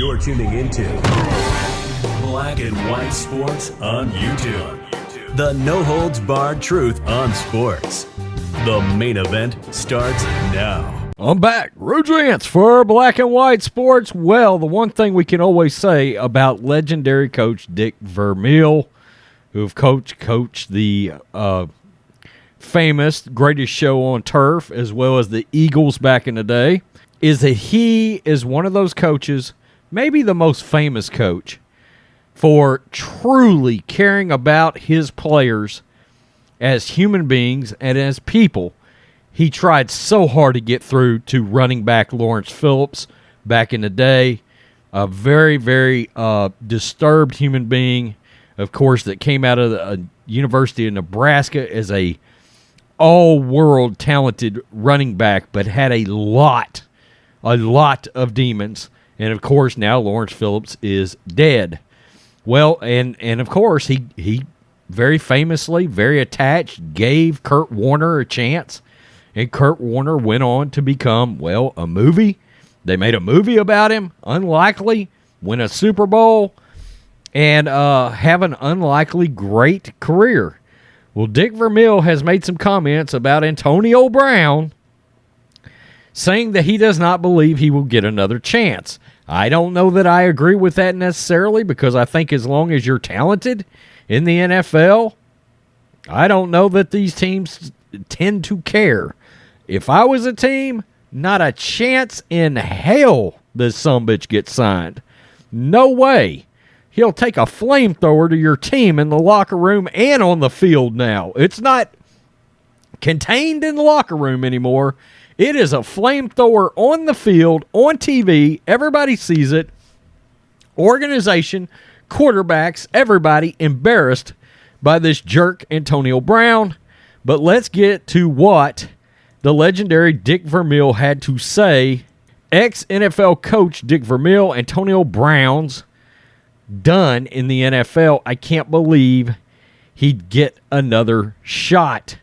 You're tuning into Black and White Sports on YouTube. The no-holds-barred truth on sports. The main event starts now. I'm back. Rudrance for Black and White Sports. Well, the one thing we can always say about legendary coach Dick Vermeil, who've coached the famous Greatest Show on Turf, as well as the Eagles back in the day, is that he is one of those coaches, maybe the most famous coach, for truly caring about his players as human beings and as people. He tried so hard to get through to running back Lawrence Phillips back in the day, a very, very disturbed human being, of course, that came out of the University of Nebraska as a all-world talented running back, but had a lot of demons. And, of course, now Lawrence Phillips is dead. Well, and of course, he very famously, very attached, gave Kurt Warner a chance. And Kurt Warner went on to become, well, a movie. They made a movie about him, unlikely, win a Super Bowl, and have an unlikely great career. Well, Dick Vermeil has made some comments about Antonio Brown, saying that he does not believe he will get another chance. I don't know that I agree with that necessarily, because I think as long as you're talented in the NFL, I don't know that these teams tend to care. If I was a team, not a chance in hell this sumbitch gets signed. No way. He'll take a flamethrower to your team in the locker room and on the field now. It's not contained in the locker room anymore. It is a flamethrower on the field, on TV. Everybody sees it. Organization, quarterbacks, everybody embarrassed by this jerk Antonio Brown. But let's get to what the legendary Dick Vermeil had to say. Ex-NFL coach Dick Vermeil, Antonio Brown's done in the NFL. I can't believe he'd get another shot.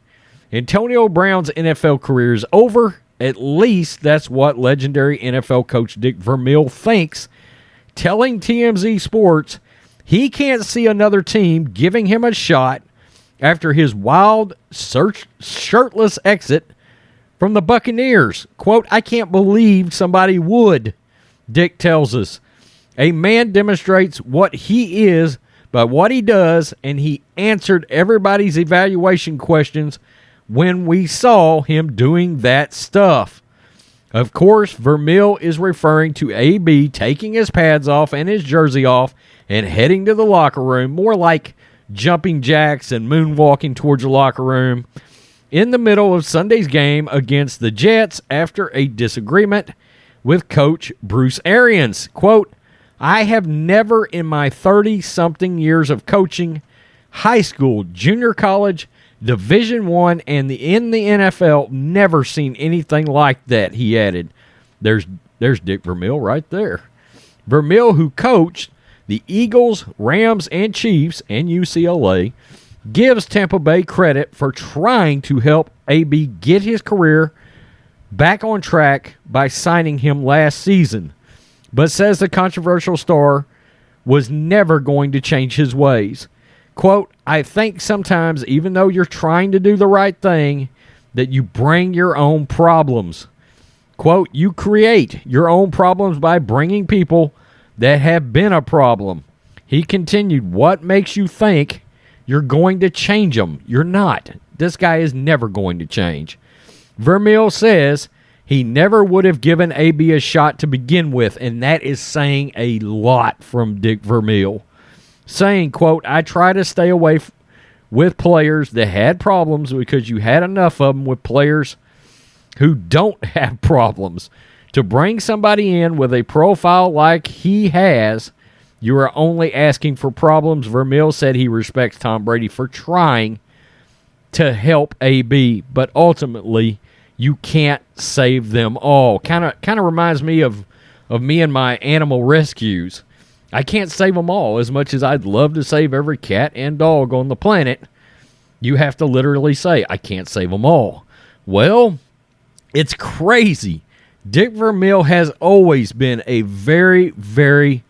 Antonio Brown's NFL career is over. At least that's what legendary NFL coach Dick Vermeil thinks, telling TMZ Sports he can't see another team giving him a shot after his wild, shirtless exit from the Buccaneers. Quote, I can't believe somebody would, Dick tells us. A man demonstrates what he is by what he does, and he answered everybody's evaluation questions when we saw him doing that stuff. Of course, Vermeil is referring to AB taking his pads off and his jersey off and heading to the locker room, more like jumping jacks and moonwalking towards the locker room in the middle of Sunday's game against the Jets after a disagreement with coach Bruce Arians. Quote, I have never in my 30-something years of coaching, high school, junior college, Division I, and in the NFL, never seen anything like that, he added. There's Dick Vermeil right there. Vermeil, who coached the Eagles, Rams, and Chiefs, and UCLA, gives Tampa Bay credit for trying to help AB get his career back on track by signing him last season, but says the controversial star was never going to change his ways. Quote, I think sometimes, even though you're trying to do the right thing, that you bring your own problems. Quote, you create your own problems by bringing people that have been a problem. He continued, what makes you think you're going to change them? You're not. This guy is never going to change. Vermeil says he never would have given AB a shot to begin with, and that is saying a lot from Dick Vermeil. Saying, quote, I try to stay away with players that had problems because you had enough of them with players who don't have problems. To bring somebody in with a profile like he has, you are only asking for problems. Vermeil said he respects Tom Brady for trying to help AB, but ultimately you can't save them all. Kind of reminds me of me and my animal rescues. I can't save them all. As much as I'd love to save every cat and dog on the planet, you have to literally say, I can't save them all. Well, it's crazy. Dick Vermeil has always been a very, very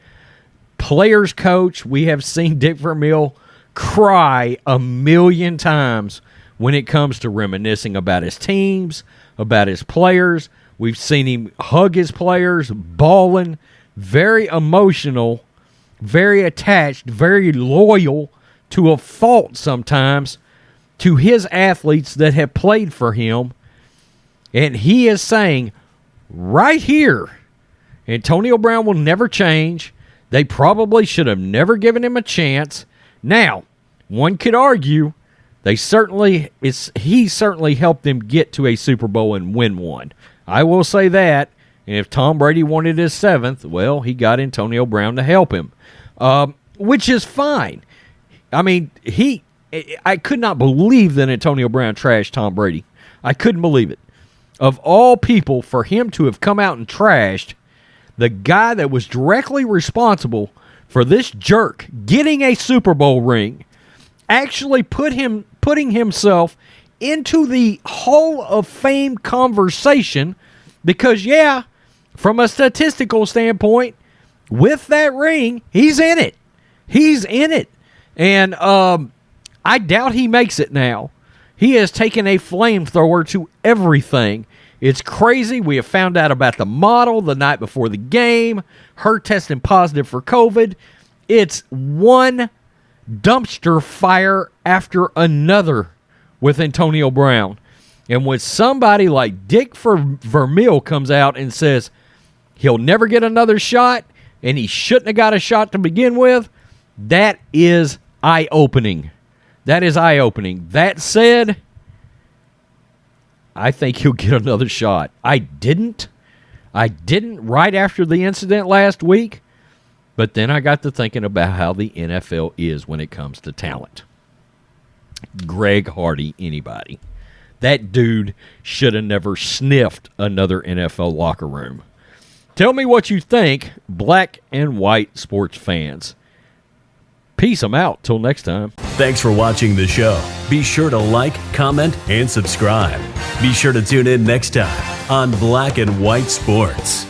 players coach. We have seen Dick Vermeil cry a million times when it comes to reminiscing about his teams, about his players. We've seen him hug his players, bawling, very emotional, very attached, very loyal to a fault sometimes to his athletes that have played for him. And he is saying right here, Antonio Brown will never change. They probably should have never given him a chance. Now, one could argue he certainly helped them get to a Super Bowl and win one. I will say that. And if Tom Brady wanted his 7th, well, he got Antonio Brown to help him, which is fine. I mean, I could not believe that Antonio Brown trashed Tom Brady. I couldn't believe it. Of all people, for him to have come out and trashed the guy that was directly responsible for this jerk getting a Super Bowl ring, actually putting himself into the Hall of Fame conversation, because, yeah, from a statistical standpoint, with that ring, he's in it. He's in it. And I doubt he makes it now. He has taken a flamethrower to everything. It's crazy. We have found out about the model the night before the game, her testing positive for COVID. It's one dumpster fire after another with Antonio Brown. And when somebody like Dick Vermeil comes out and says he'll never get another shot and he shouldn't have got a shot to begin with, that is eye-opening. That is eye-opening. That said, I think he'll get another shot. I didn't right after the incident last week, but then I got to thinking about how the NFL is when it comes to talent. Greg Hardy, anybody. That dude should have never sniffed another NFL locker room. Tell me what you think, black and white sports fans. Peace. I'm out. Till next time. Thanks for watching the show. Be sure to like, comment, and subscribe. Be sure to tune in next time on Black and White Sports.